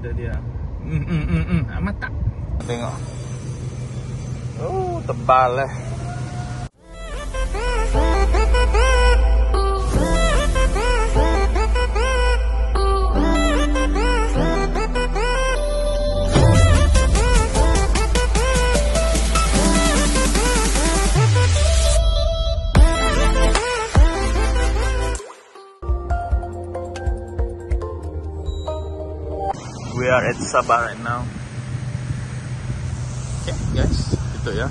sudah dia. Amat tak? Tengok. Oh, tebal lah. We are at Sabah right now. Okay guys, itu ya.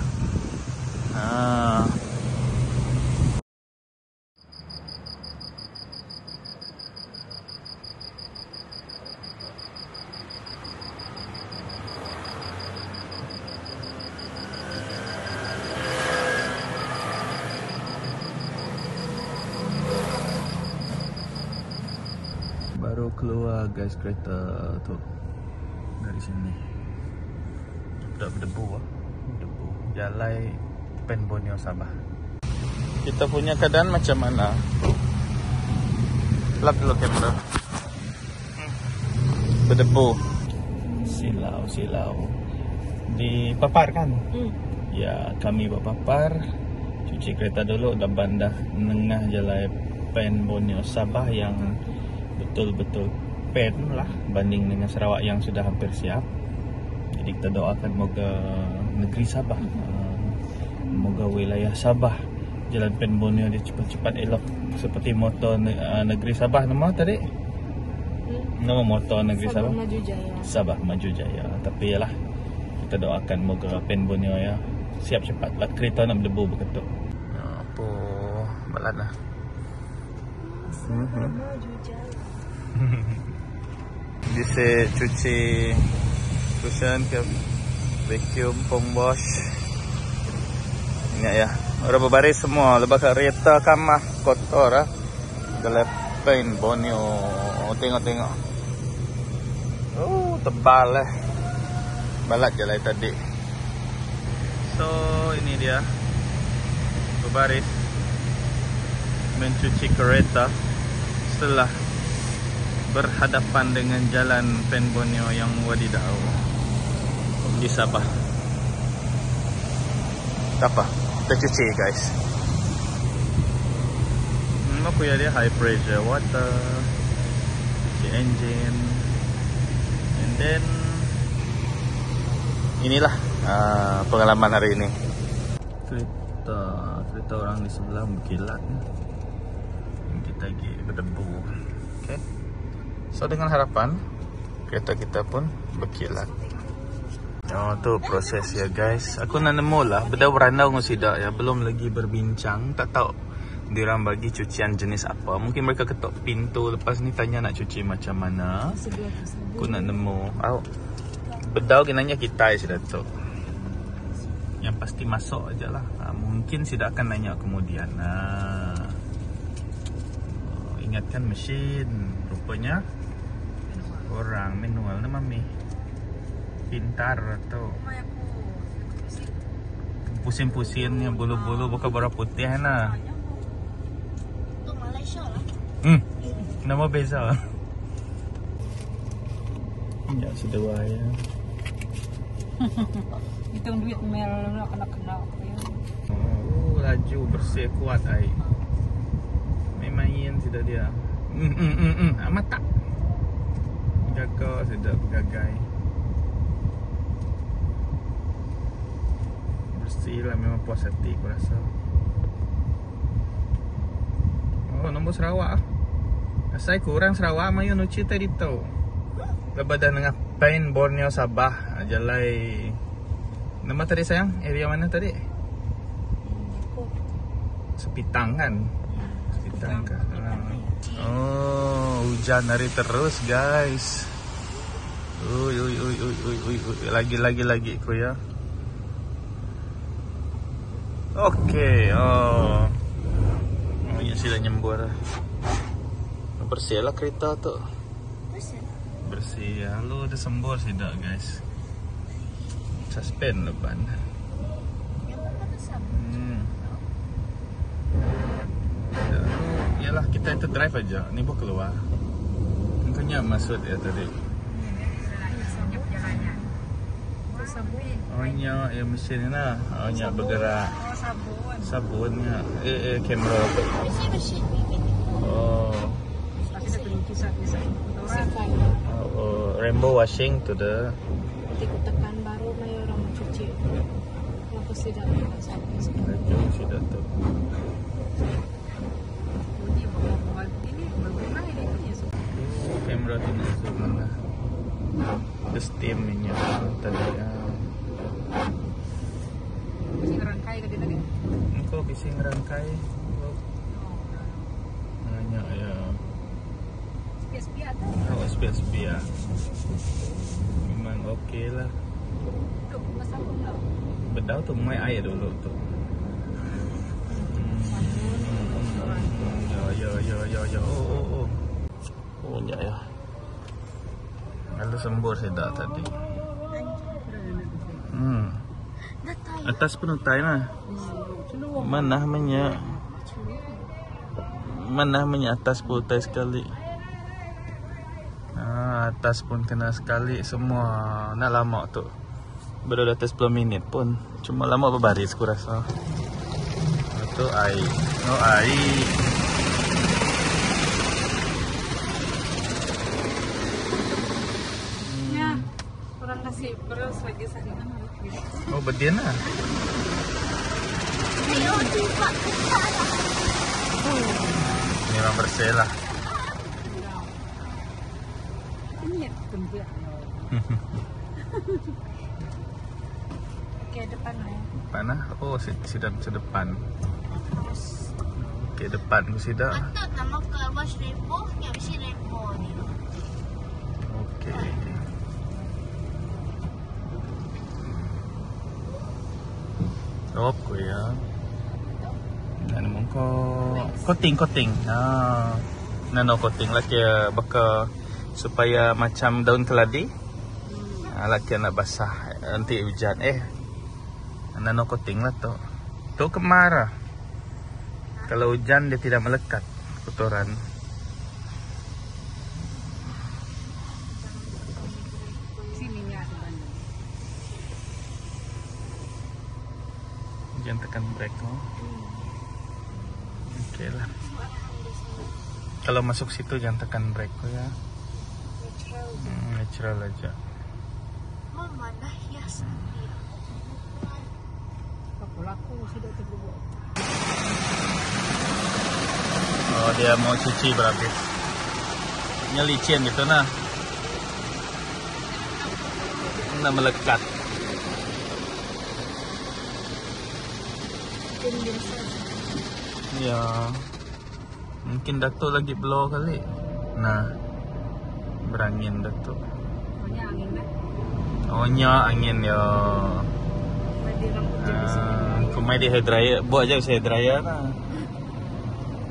Baru keluar guys kereta tu dari sini. Dah berdebu lah. Debu. Jalai Pen Borneo Sabah. Kita punya keadaan macam mana? Lap dulu kamera. Berdebu. Silau. Dipapar kan? Ya, kami berpapar. Cuci kereta dulu dah bandah nengah Jalai Pen Borneo Sabah yang betul-betul pen lah banding dengan Sarawak yang sudah hampir siap. Jadi kita doakan moga negeri Sabah, moga wilayah Sabah Jalan Pen Borneo dia cepat-cepat elok seperti motor negeri Sabah. Nama tadi? Nama motor negeri Sabah? Maju Jaya. Sabah Maju Jaya. Tapi yalah, kita doakan moga Pen Borneo ya siap cepat lah kereta nak berdebu berketuk. Apa balat lah. Maju Jaya. Bisa cuci cushion ke vacuum pom wash. Ingat ya, orang berbaris semua lepas kereta kamah kotor lah. Jalan Pen Borneo. Tengok. Oh, tebal lah. Balat jalan tadi. So, ini dia berbaris mencuci kereta setelah berhadapan dengan jalan Pen Borneo yang wadidau di Sabah. Tak apa, kita cuci guys. Aku ya dia high pressure water, cuci engine, and then inilah pengalaman hari ini. Kereta orang di sebelah berkilat, kita lagi berdebu. Okay. So dengan harapan kereta kita pun berkilat. Oh tu proses ya guys. Aku nak nemu lah benda berandau ngosidak ya. Belum lagi berbincang. Tak tahu diorang bagi cucian jenis apa. Mungkin mereka ketuk pintu. Lepas ni tanya nak cuci macam mana. Aku nak nemu. Bedau kinanya kita sudah tu. Yang pasti masuk aja lah. Mungkin tidak akan nanya kemudian. Ingatkan mesin. Rupanya orang manual na mami. Pintar tu. Pusing-pusing yang bulu-bulu bukan berapa putih na. Untuk Malaysia lah. Nama beza. Ya sudah ya. Hitung duit mel nak kena. Oh, laju bersih kuat ai. Main sudah dia. Amat tak? Jaga sudah bergagai. Bersih lah, memang puas hati aku rasa. Oh, nombor Sarawak ah. Asal kurang Sarawak mayu nuci tadi tu. Lebadan dengan Pen Borneo Sabah Jalai. Nama tadi sayang? Area mana tadi? Sepitang kan? Sepitang kan? Oh, hujan hari terus guys. Lagi ku ya. Okey. Oh ya sila nyembur. Bersih lah kereta tu. Bersih ya. Lu ada sembur tidak guys. Suspend depan. Yalah kita itu drive aja. Ni buat keluar. Engkaunya maksud ya tadi. sabun. Oh nya, ya mesin ni lah. Oh nya bergerak. Oh, sabun. Sabunnya. Kamera tu. Oh. Tapi dia perlu kisah-kisah kotoran. Rainbow washing to the. Nanti ku tekan baru mai orang mencuci. Aku sudah sabun. Laju sudah tu. Ini bawa ini berguna ini punya. Kamera tu nak zoom lah. The steam ni tadi. Bising rangkai ke dia tadi? Engkau bising rangkai. Hanya ya. Spia-spia tu. Oh, spia-spia. Memang okey lah. Duk sabun lah. Bedau tu mai air dulu tu. Ya. Oh, ya. Lalu sembur sedak tadi. Atas pun utai lah. Mana atas pun utai sekali. Atas pun kena sekali semua. Nak lama tu. Baru dah 10 minit pun. Cuma lama berbaris aku rasa. Itu air. Oh air. Ya, orang kasih beras lagi sana. Oh berdian lah. Ini memang bersih lah. Ini pun dia. Ke depan lah. Depan lah? Oh sidang sedepan. Okey depan ke sidang. Patut nama kelas rainbow, yang mesti rainbow ni. Okey. Rok ya. Nano mongko coating. Nano coating lah kira baka supaya macam daun keladi. Laki nak basah nanti hujan. Nano coating lah tu. Tu kemarah. Kalau hujan dia tidak melekat kotoran. Sini ni ada bandung. Jangan tekan brake tu. Okey lah. Kalau masuk situ jangan tekan brake tu ya. Natural aja. Mama dah hias dia. Aku laku sudah terbuat. Oh dia mau cuci berarti. Nyelicin gitu nah. Nak melekat. Ya. Mungkin Datuk lagi blow kali. Nah. Berangin Datuk. Pokoknya angin kan. Oh nya angin ya. Madi rambut jadi sini. Kumai di hair dryer. Buat je hair dryer lah.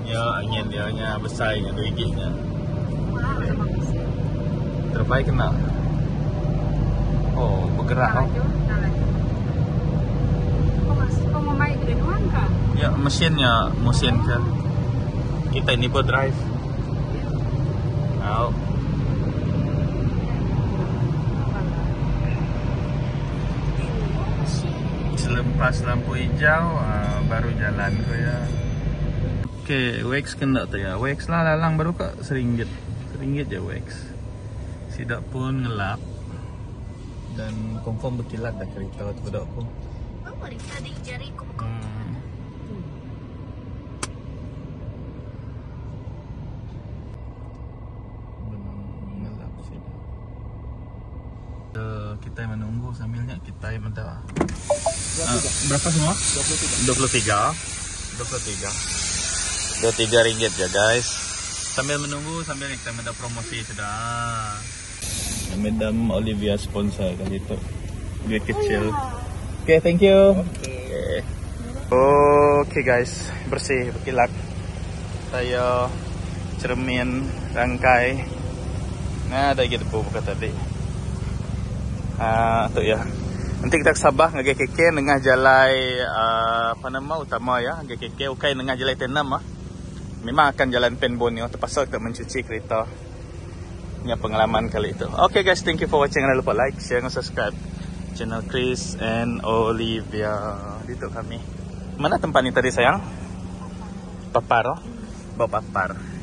Ya angin dia nya besar nya 2 gignya. Mahal memang sih. Terbaik kena. Oh bergerak oh. Kau mau main dari mana kah? Ya mesin ke. Kita ini buat drive. Oh. Selepas lampu hijau baru jalan ko ya. Okey, wax kena tu ya. Wax lah lalang baru kak RM1. RM1 je wax. Sidak pun ngelap. Dan confirm berkilat dah kereta tu budak aku. Mama lihat di jariku. Ngelap sidak. Kita yang menunggu sambilnya kita yang mentah. Berapa semua? 23 ringgit ya guys. Sambil menunggu sambil kita minta promosi sudah. Madam Olivia sponsor kali itu. Duit kecil. Okay, thank you. Okay guys, bersih berkilat. Saya cermin rangkai. Nah, ada gitu buka tadi. Tu ya. Nanti kita sabah ngage keke nengah jalai apa nama utama ya, ngage keke ukai nengah jalai tenam ah. Memang akan jalan penbon ni terpaksa kita mencuci kereta. Ini pengalaman kali itu. Okay guys, thank you for watching. Jangan lupa like, share dan subscribe. Channel Chris and Olivia. Dito kami. Mana tempat ni tadi sayang? Papar. Bawa papar.